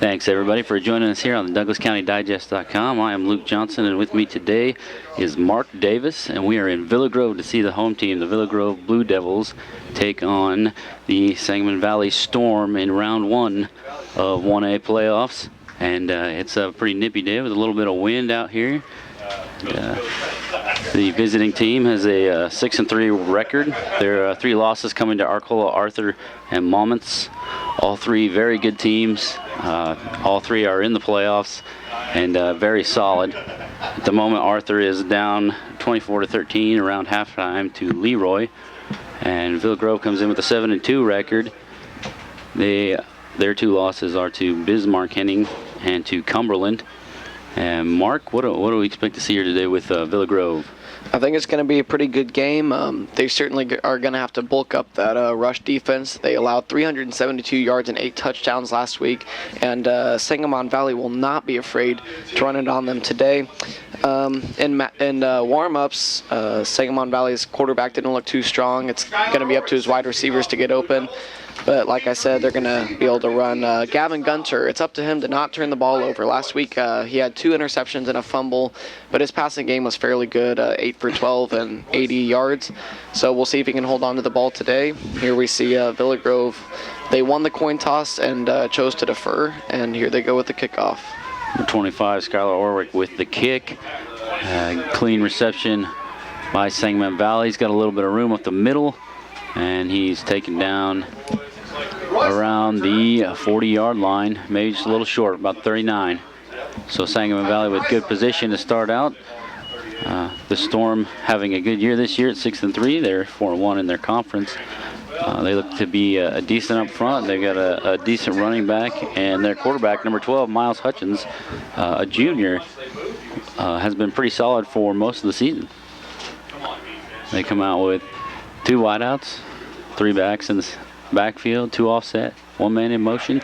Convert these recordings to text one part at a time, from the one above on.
Thanks, everybody, for joining us here on the DouglasCountyDigest.com. I am Luke Johnson, and with me today is Mark Davis, and we are in Villa Grove to see the home team, the Villa Grove Blue Devils, take on the Sangamon Valley Storm in round one of 1A playoffs. And it's a pretty nippy day with a little bit of wind out here. The visiting team has a 6-3 record. Their 3 losses coming to Arcola, Arthur, and Monmouths. All 3 very good teams. All 3 are in the playoffs and very solid. At the moment, Arthur is down 24-13 around halftime to Leroy, and Villa Grove comes in with a 7-2 record. Their 2 losses are to Bismarck Henning and to Cumberland. And Mark, what do we expect to see here today with Villa Grove? I think it's going to be a pretty good game. They certainly are going to have to bulk up that rush defense. They allowed 372 yards and 8 touchdowns last week, and Sangamon Valley will not be afraid to run it on them today. In warm-ups, Sangamon Valley's quarterback didn't look too strong. It's going to be up to his wide receivers to get open. But like I said, they're going to be able to run. Gavin Gunter, it's up to him to not turn the ball over. Last week, he had 2 interceptions and a fumble, but his passing game was fairly good, 8 for 12 and 80 yards. So we'll see if he can hold on to the ball today. Here we see Villa Grove. They won the coin toss and chose to defer, and here they go with the kickoff. Number 25, Skylar Orwick with the kick. Clean reception by Sangamon Valley. He's got a little bit of room up the middle, and he's taken down around the 40-yard line, maybe just a little short, about 39. So Sangamon Valley with good position to start out. The Storm having a good year this year at 6-3. They're 4-1 in their conference. They look to be decent up front. They've got a decent running back, and their quarterback, number 12, Miles Hutchins, a junior, has been pretty solid for most of the season. They come out with 2 wideouts, 3 backs in the backfield, 2 offset, 1 man in motion.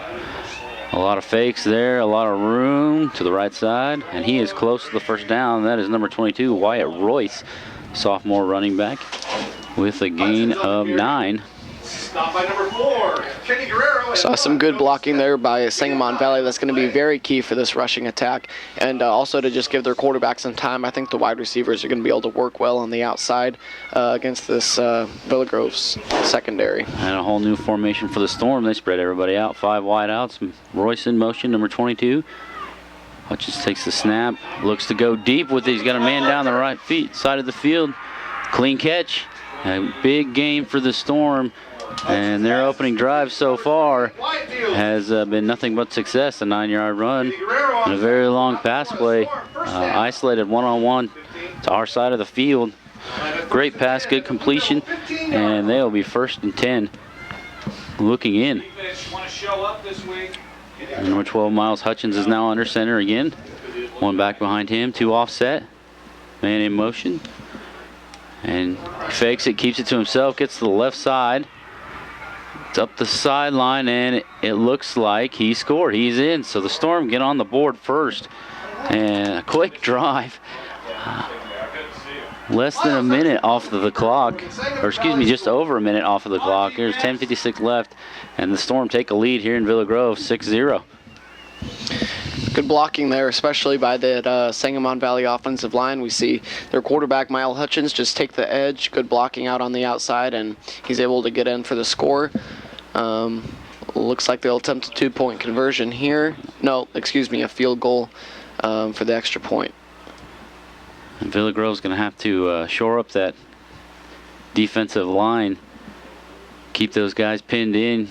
A lot of fakes there, a lot of room to the right side, and he is close to the first down. That is number 22, Wyatt Royce, sophomore running back, with a gain of 9. Stop by number 4, Kenny Guerrero. Saw some good blocking there by Sangamon Valley. That's going to be very key for this rushing attack, and also to just give their quarterback some time. I think the wide receivers are going to be able to work well on the outside against this Villa Grove's secondary. And a whole new formation for the Storm. They spread everybody out. 5 wide outs. Royce in motion, number 22. Hutchins takes the snap, looks to go deep with it. He's got a man down the right side of the field. Clean catch. A big game for the Storm. And their opening drive so far has been nothing but success. A 9-yard run and a very long pass play. Isolated one-on-one to our side of the field. Great pass, good completion, and they will be 1st and 10 looking in. Number 12, Miles Hutchins, is now under center again. 1 back behind him, 2 offset. Man in motion. And fakes it, keeps it to himself, gets to the left side. It's up the sideline, and it looks like he scored. He's in, so the Storm get on the board first. And a quick drive. Less than a minute off of the clock, or excuse me, just over a minute off of the clock. There's 10:56 left, and the Storm take a lead here in Villa Grove, 6-0. Good blocking there, especially by the Sangamon Valley offensive line. We see their quarterback, Miles Hutchins, just take the edge. Good blocking out on the outside, and he's able to get in for the score. Looks like they'll attempt a 2-point conversion here. No, excuse me, a field goal for the extra point. And Villa Grove's going to have to shore up that defensive line. Keep those guys pinned in.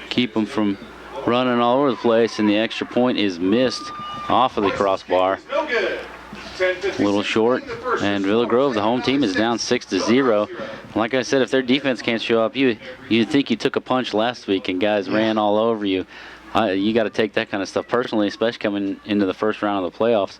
Keep them from running all over the place, and the extra point is missed off of the crossbar. A little short, and Villa Grove, the home team, is down 6-0. Like I said, if their defense can't show up, you'd think you took a punch last week and guys ran all over you. You got to take that kind of stuff personally, especially coming into the first round of the playoffs.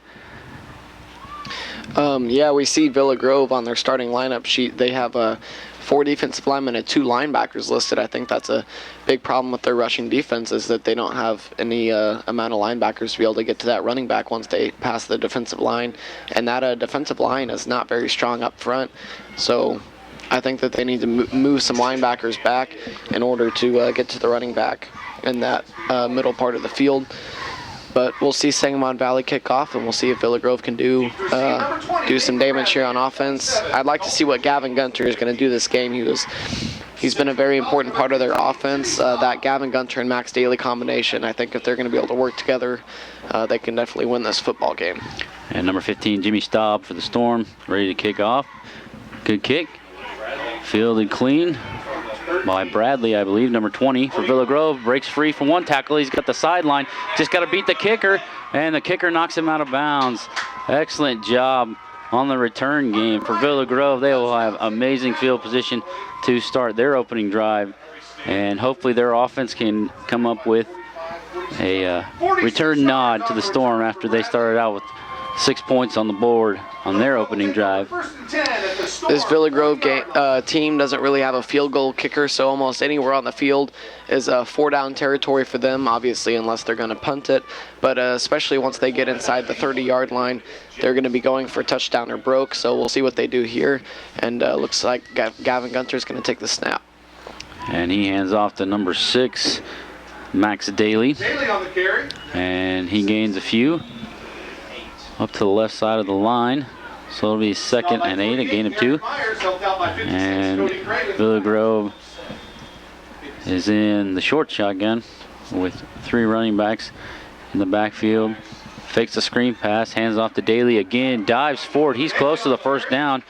Yeah, we see Villa Grove on their starting lineup sheet. They have 4 defensive linemen and 2 linebackers listed. I think that's a big problem with their rushing defense, is that they don't have any amount of linebackers to be able to get to that running back once they pass the defensive line. And that defensive line is not very strong up front. So I think that they need to move some linebackers back in order to get to the running back in that middle part of the field. But we'll see Sangamon Valley kick off, and we'll see if Villa Grove can do some damage here on offense. I'd like to see what Gavin Gunter is going to do this game. He's been a very important part of their offense. That Gavin Gunter and Max Daly combination, I think if they're going to be able to work together, they can definitely win this football game. And number 15, Jimmy Staub for the Storm, ready to kick off. Good kick. Fielded clean by Bradley, I believe. Number 20 for Villa Grove, breaks free from one tackle. He's got the sideline. Just got to beat the kicker, and the kicker knocks him out of bounds. Excellent job on the return game for Villa Grove. They will have amazing field position to start their opening drive, and hopefully their offense can come up with a return nod to the Storm after they started out with 6 points on the board on their opening drive. This Villa Grove team doesn't really have a field goal kicker, so almost anywhere on the field is a 4-down territory for them, obviously, unless they're going to punt it. But especially once they get inside the 30-yard line, they're going to be going for touchdown or broke, so we'll see what they do here. And looks like Gavin Gunter is going to take the snap. And he hands off to number 6, Max Daly. Daly on the carry. And he gains a few up to the left side of the line. So it'll be 2nd and 8, a gain of 2. And Villa Grove is in the short shotgun with 3 running backs in the backfield. Fakes a screen pass, hands off to Daly again, dives forward. He's close to the first down,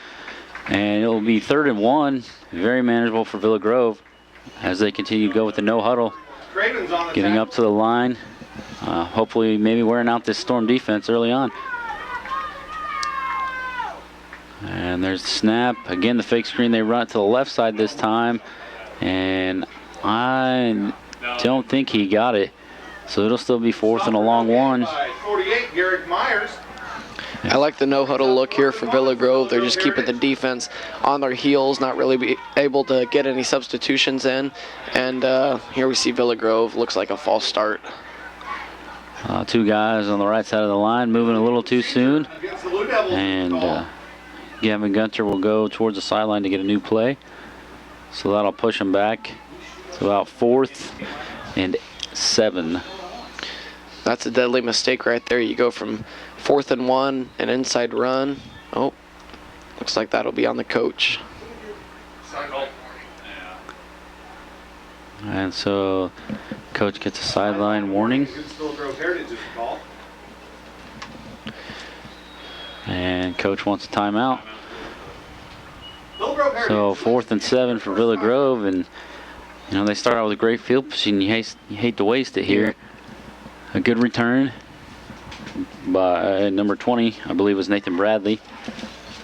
and it'll be 3rd and 1. Very manageable for Villa Grove as they continue to go with the no huddle. Getting up to the line, hopefully maybe wearing out this Storm defense early on. And there's the snap. Again, the fake screen. They run it to the left side this time. And I don't think he got it. So it'll still be 4th and a long 1. 48, Garrett Myers. I like the no huddle look here for Villa Grove. They're just keeping the defense on their heels, not really be able to get any substitutions in. And here we see Villa Grove. Looks like a false start. 2 guys on the right side of the line moving a little too soon. And Gavin Gunter will go towards the sideline to get a new play. So that'll push him back to about 4th and 7. That's a deadly mistake right there. You go from 4th and 1, an inside run. Oh, looks like that'll be on the coach. And so coach gets a sideline warning. And coach wants a timeout. So 4th and 7 for Villa Grove, and you know they start out with a great field position. You hate to waste it here. A good return by number 20, I believe, was Nathan Bradley.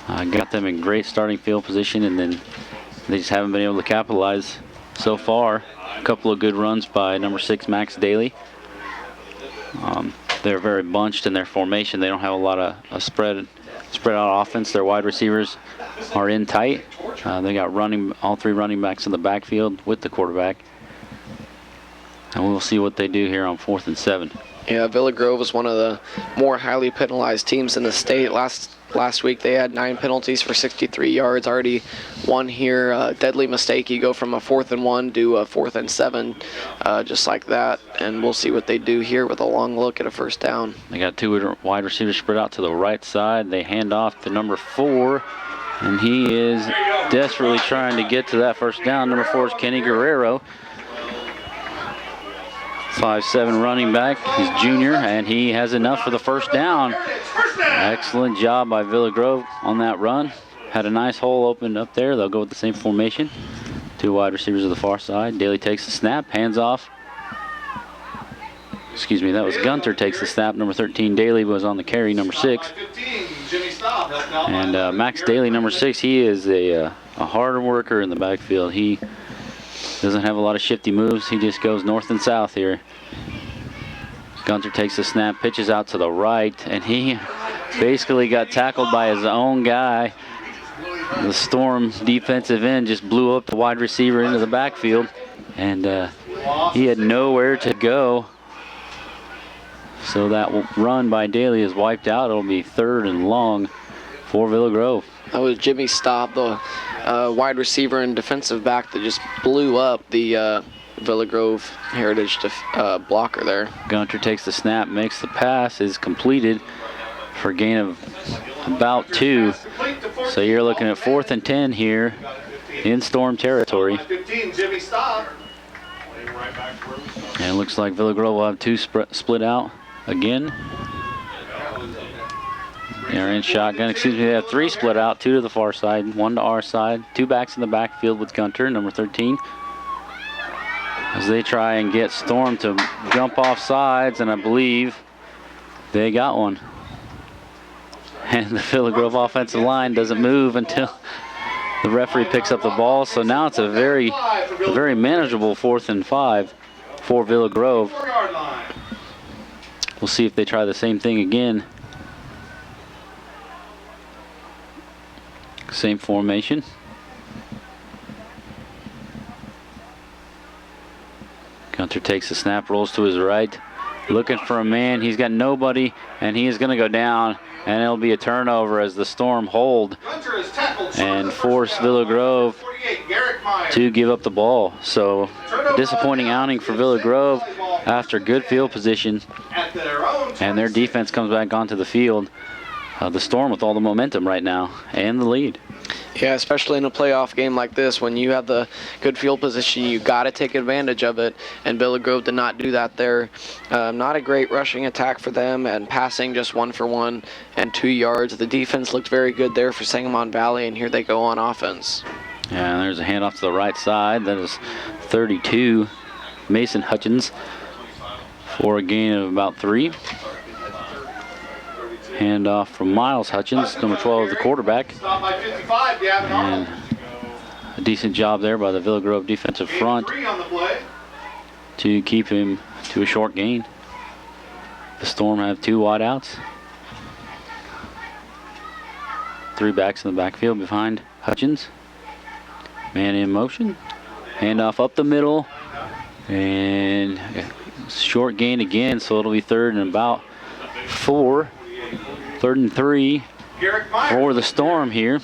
Got them in great starting field position, and then they just haven't been able to capitalize so far. A couple of good runs by number 6, Max Daly. They're very bunched in their formation. They don't have a lot of spread out offense. Their wide receivers are in tight. They got all 3 running backs in the backfield with the quarterback. And we'll see what they do here on 4th and 7. Yeah, Villa Grove was one of the more highly penalized teams in the state. Last week they had 9 penalties for 63 yards. Already 1 here. Deadly mistake. You go from a 4th and 1 to a 4th and 7, just like that. And we'll see what they do here with a long look at a first down. They got 2 wide receivers spread out to the right side. They hand off to number 4, and he is desperately trying to get to that first down. Number 4 is Kenny Guerrero. 5'7" running back. He's junior, and he has enough for the first down. Excellent job by Villa Grove on that run. Had a nice hole opened up there. They'll go with the same formation. 2 wide receivers to the far side. Daly takes the snap, hands off. Excuse me, that was Gunter takes the snap. Number 13, Daly was on the carry, number 6. And Max Daly, number 6, he is a hard worker in the backfield. He doesn't have a lot of shifty moves. He just goes north and south here. Gunter takes the snap, pitches out to the right, and he basically got tackled by his own guy. The Storm defensive end just blew up the wide receiver into the backfield, and he had nowhere to go. So that run by Daly is wiped out. It'll be 3rd and long for Villa Grove. That was Jimmy Staub, the wide receiver and defensive back that just blew up the Villa Grove Heritage blocker there. Gunter takes the snap, makes the pass, is completed for a gain of about 2. So you're looking at 4th and 10 here in Storm territory. 15, Jimmy Staub. And it looks like Villa Grove will have 2 split out again. They're in shotgun. Excuse me, they have 3 split out, 2 to the far side, 1 to our side. 2 backs in the backfield with Gunter, number 13. As they try and get Storm to jump off sides, and I believe they got one. And the Villa Grove offensive line doesn't move until the referee picks up the ball. So now it's a very manageable 4th and 5 for Villa Grove. We'll see if they try the same thing again. Same formation. Gunter takes the snap, rolls to his right, looking for a man. He's got nobody, and he is going to go down, and it'll be a turnover as the Storm hold and force Villa Grove to give up the ball. So disappointing outing for Villa Grove after good field position, and their defense comes back onto the field. The Storm with all the momentum right now and the lead. Yeah, especially in a playoff game like this, when you have the good field position, you got to take advantage of it. And Villa Grove did not do that there. Not a great rushing attack for them, and passing just 1 for 1 and 2 yards. The defense looked very good there for Sangamon Valley, and here they go on offense. Yeah, there's a handoff to the right side. That is 32, Mason Hutchins, for a gain of about 3. Handoff from Miles Hutchins, number 12, the quarterback. And a decent job there by the Villa Grove defensive front to keep him to a short gain. The Storm have 2 wideouts. 3 backs in the backfield behind Hutchins. Man in motion. Handoff up the middle. And short gain again, so it'll be 3rd and about 4. 3rd and 3 for the Storm here.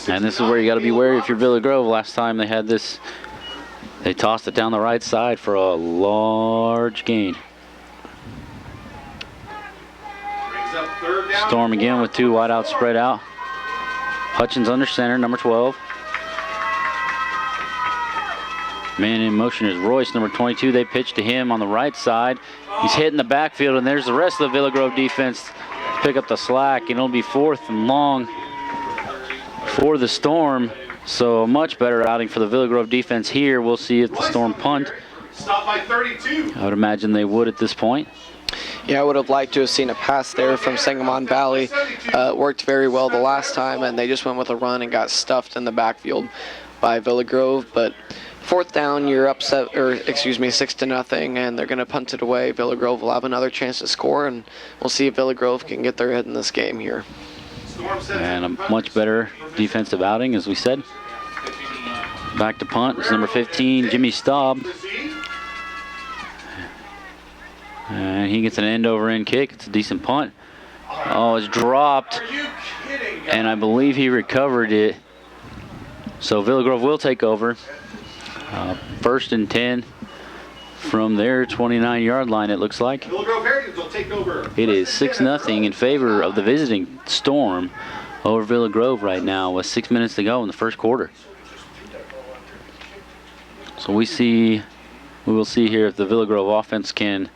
And this is where you got to be wary if you're Villa Grove. Last time they had this, they tossed it down the right side for a large gain. Storm again with 2 wideouts spread out. Hutchins under center, number 12. Man in motion is Royce, number 22. They pitch to him on the right side. He's hitting the backfield, and there's the rest of the Villa Grove defense pick up the slack, and it'll be 4th and long for the Storm. So a much better outing for the Villa Grove defense here. We'll see if the Storm punt. Stop by 32. I would imagine they would at this point. Yeah, I would have liked to have seen a pass there from Sangamon Valley. It worked very well the last time, and they just went with a run and got stuffed in the backfield by Villa Grove. But 4th down, you're upset, or excuse me, 6-0, and they're going to punt it away. Villa Grove will have another chance to score, and we'll see if Villa Grove can get their head in this game here. And a much better defensive outing, as we said. Back to punt. It's number 15, Jimmy Staub. And he gets an end-over-end kick. It's a decent punt. Oh, it's dropped. And I believe he recovered it. So Villa Grove will take over. 1st and 10 from their 29-yard line, it looks like. Villa Grove Heritage will take over. It is 6-0 in favor of the visiting Storm over Villa Grove right now with 6 minutes to go in the first quarter. So we will see here if the Villa Grove offense can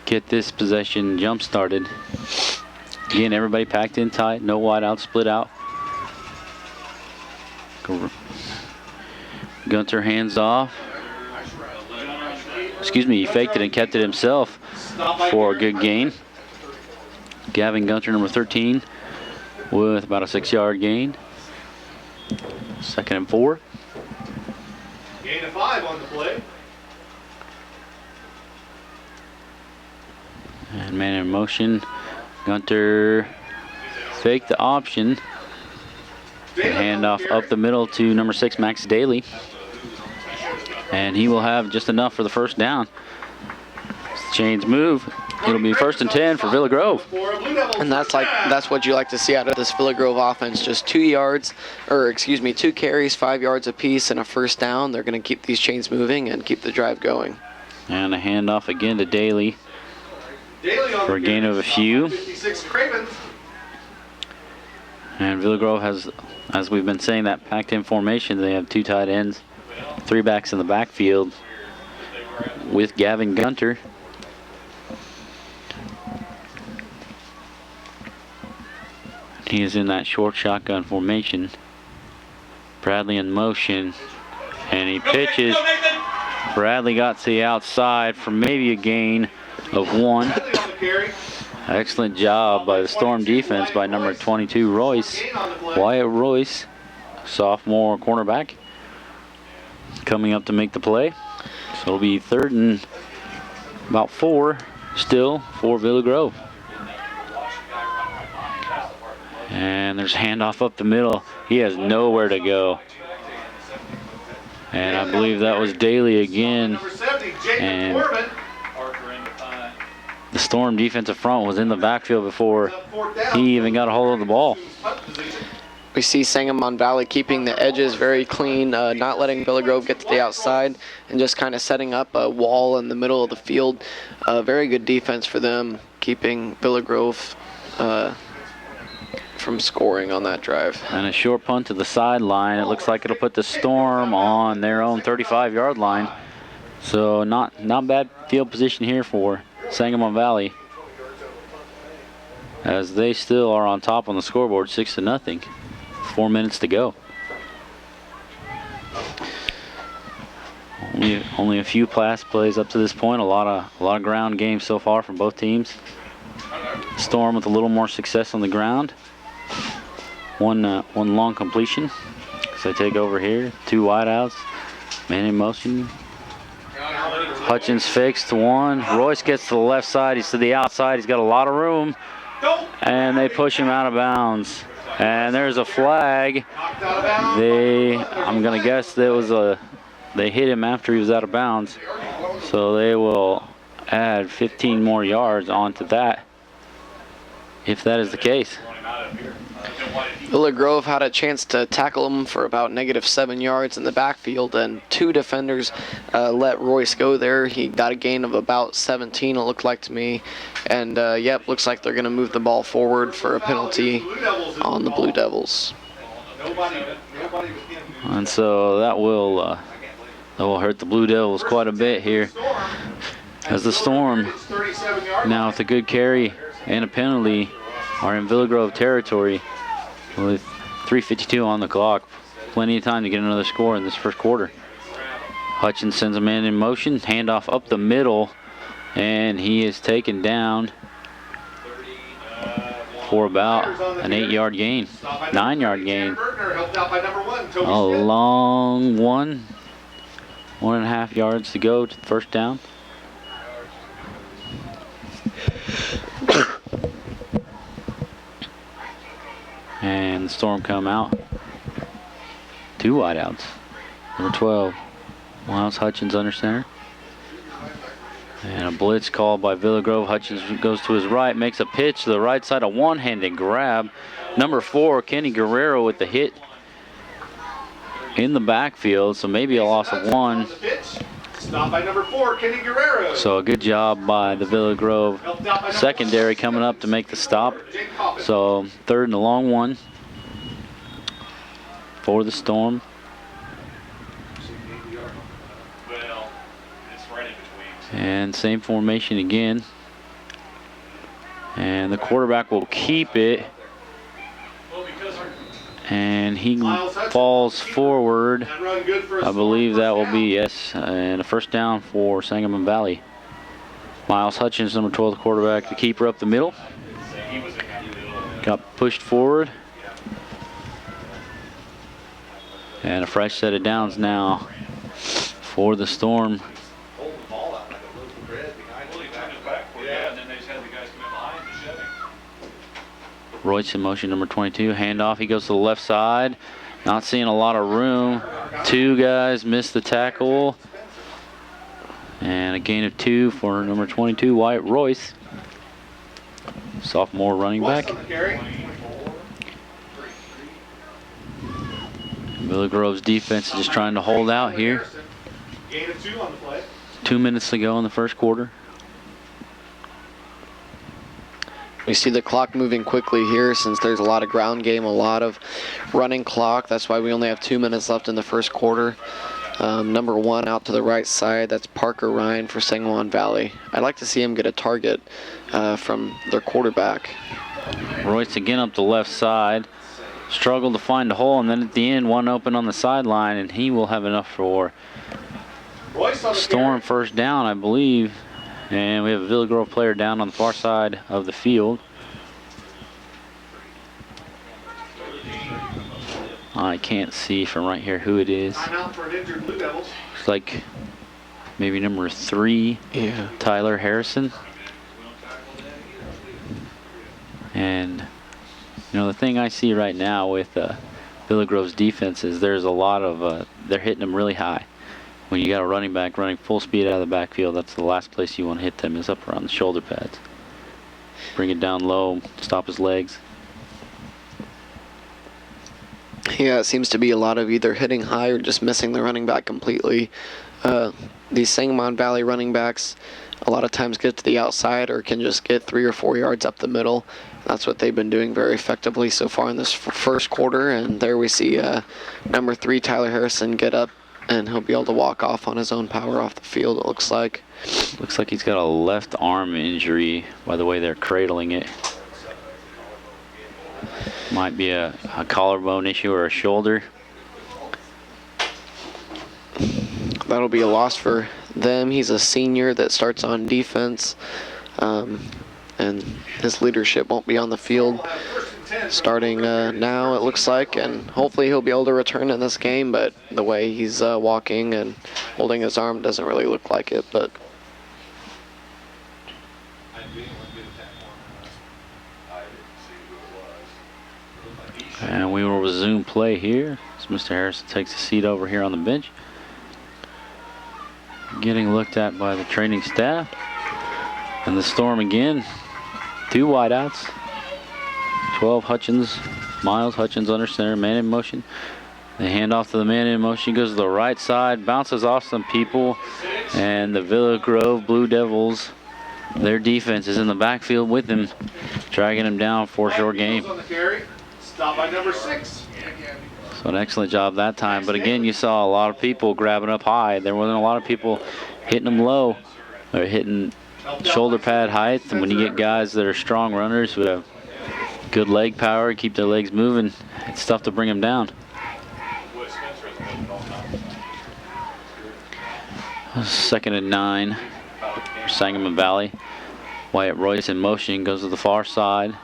get this possession jump started. Again, everybody packed in tight, no wideouts split out. Gunter hands off. Excuse me, he faked it and kept it himself for a good gain. Gavin Gunter, number 13, with about a 6-yard gain. 2nd and 4. Gain of 5 on the play. And man in motion. Gunter faked the option. And handoff up the middle to number 6, Max Daly. And he will have just enough for the 1st down. Chains move. It'll be 1st and 10 for Villa Grove. And that's what you like to see out of this Villa Grove offense. Just 2 carries, 5 yards apiece, and a first down. They're going to keep these chains moving and keep the drive going. And a handoff again to Daly for a gain of a few. And Villa Grove has, as we've been saying, that packed-in formation. They have 2 tight ends, 3 backs in the backfield with Gavin Gunter. He is in that short shotgun formation. Bradley in motion, and he pitches. Bradley got to the outside for maybe a gain of 1. Excellent job by the Storm defense by number 22, Royce. Wyatt Royce, sophomore cornerback, coming up to make the play. So it'll be 3rd and about 4 still for Villa Grove. And there's handoff up the middle. He has nowhere to go. And I believe that was Daly again. And the Storm defensive front was in the backfield before he even got a hold of the ball. We see Sangamon Valley keeping the edges very clean, not letting Villa Grove get to the outside, and just kind of setting up a wall in the middle of the field. Very good defense for them, keeping Villa Grove from scoring on that drive. And a short punt to the sideline. It looks like it'll put the Storm on their own 35-yard line. So not bad field position here for Sangamon Valley, as they still are on top on the scoreboard, 6-0. 4 minutes to go. Only a few pass plays up to this point. A lot of ground games so far from both teams. Storm with a little more success on the ground. One long completion. So they take over here. 2 wideouts. Man in motion. Hutchins fakes to 1. Royce gets to the left side. He's to the outside. He's got a lot of room. And they push him out of bounds. And there's a flag. I'm gonna guess they hit him after he was out of bounds. So they will add 15 more yards onto that, if that is the case. Villa Grove had a chance to tackle him for about -7 yards in the backfield, and 2 defenders let Royce go there. He got a gain of about 17, it looked like to me. And yep, looks like they're going to move the ball forward for a penalty on the Blue Devils. And so that will hurt the Blue Devils quite a bit here, as the Storm, now with a good carry and a penalty, are in Villa Grove territory with 3:52 on the clock. Plenty of time to get another score in this first quarter. Hutchins sends a man in motion, handoff up the middle, and he is taken down for about an 8-yard gain, 9-yard gain. A long 1.5 yards to go to the first down. And the Storm come out. 2 wideouts. Number 12, Miles Hutchins under center. And a blitz called by Villa Grove. Hutchins goes to his right, makes a pitch to the right side, a one-handed grab. Number 4, Kenny Guerrero with the hit in the backfield, so maybe a loss of 1. Stop by number 4, Kenny Guerrero. So a good job by the Villa Grove secondary coming up to make the stop. So 3rd and a long 1 for the Storm. And same formation again. And the quarterback will keep it. And he falls forward. I believe that will be, yes, and a first down for Sangamon Valley. Miles Hutchins, number 12, the quarterback, the keeper up the middle. Got pushed forward. And a fresh set of downs now for the Storm. Royce in motion, number 22. Handoff, he goes to the left side. Not seeing a lot of room. 2 guys missed the tackle. And a gain of 2 for number 22, Wyatt Royce. Sophomore running back. Villa Grove's defense is just trying to hold out here. 2 minutes to go in the first quarter. We see the clock moving quickly here since there's a lot of ground game, a lot of running clock. That's why we only have 2 minutes left in the first quarter. Number 1 out to the right side, that's Parker Ryan for Sangamon Valley. I'd like to see him get a target from their quarterback. Royce again up the left side. Struggled to find a hole, and then at the end, one open on the sideline, and he will have enough for Storm first down, I believe. And we have a Villa Grove player down on the far side of the field. I can't see from right here who it is. Looks like maybe number 3, Tyler Harrison. And you know, the thing I see right now with Villa Grove's defense is there's a lot of, they're hitting them really high. When you got a running back running full speed out of the backfield, that's the last place you want to hit them, is up around the shoulder pads. Bring it down low, stop his legs. Yeah, it seems to be a lot of either hitting high or just missing the running back completely. These Sangamon Valley running backs a lot of times get to the outside or can just get 3 or 4 yards up the middle. That's what they've been doing very effectively so far in this first quarter. And there we see number 3, Tyler Harrison, get up, and he'll be able to walk off on his own power off the field, it looks like. Looks like he's got a left arm injury by the way they're cradling it. Might be a collarbone issue or a shoulder. That'll be a loss for them. He's a senior that starts on defense, and his leadership won't be on the field starting now, it looks like, and hopefully he'll be able to return in this game, but the way he's walking and holding his arm doesn't really look like it. But and we will resume play here as Mr. Harrison takes a seat over here on the bench, getting looked at by the training staff. And the Storm again, 2 wideouts. 12 Hutchins, Miles Hutchins under center, man in motion. They hand off to the man in motion, goes to the right side, bounces off some people, and the Villa Grove Blue Devils, their defense is in the backfield with him, dragging him down for a short game. Stop by number 6. So an excellent job that time, but again, you saw a lot of people grabbing up high. There wasn't a lot of people hitting them low or hitting shoulder pad height. And when you get guys that are strong runners who have good leg power, keep their legs moving, it's tough to bring them down. Second and 9 for Sangamon Valley. Wyatt Royce in motion, goes to the far side.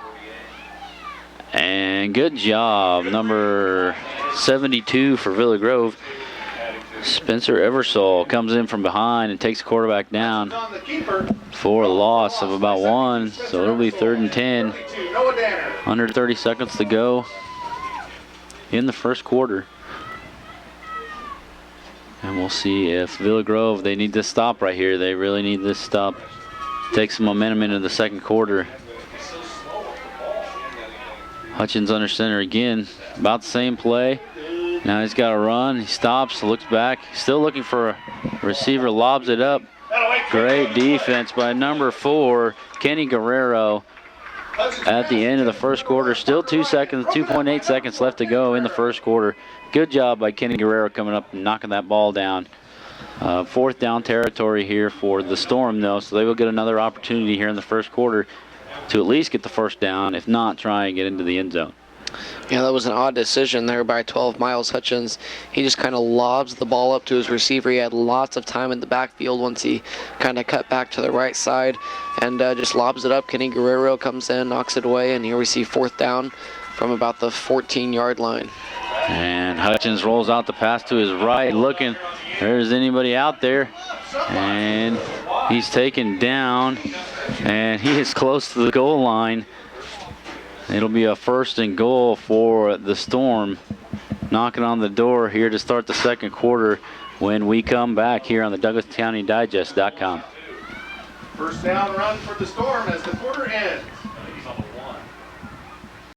And good job, number 72 for Villa Grove. Spencer Eversole comes in from behind and takes the quarterback down for a loss of about 1. So it'll be 3rd and 10. Under 30 seconds to go in the first quarter. And we'll see if Villa Grove, they need this stop right here. They really need this stop. Take some momentum into the second quarter. Hutchins under center again. About the same play. Now he's got to run. He stops, looks back. Still looking for a receiver, lobs it up. Great defense by number 4, Kenny Guerrero. At the end of the first quarter, still 2.8 seconds left to go in the first quarter. Good job by Kenny Guerrero coming up and knocking that ball down. 4th down territory here for the Storm, though, so they will get another opportunity here in the first quarter to at least get the first down, if not try and get into the end zone. yeah, that was an odd decision there by 12 Miles Hutchins. He just kind of lobs the ball up to his receiver. He had lots of time in the backfield once he kind of cut back to the right side and just lobs it up. Kenny Guerrero comes in, knocks it away, and here we see 4th down from about the 14-yard line. And Hutchins rolls out the pass to his right, looking. There's anybody out there, and he's taken down, and he is close to the goal line. It'll be a 1st and goal for the Storm. Knocking on the door here to start the second quarter. when we come back here on the DouglasCountyDigest.com. First down run for the Storm as the quarter ends.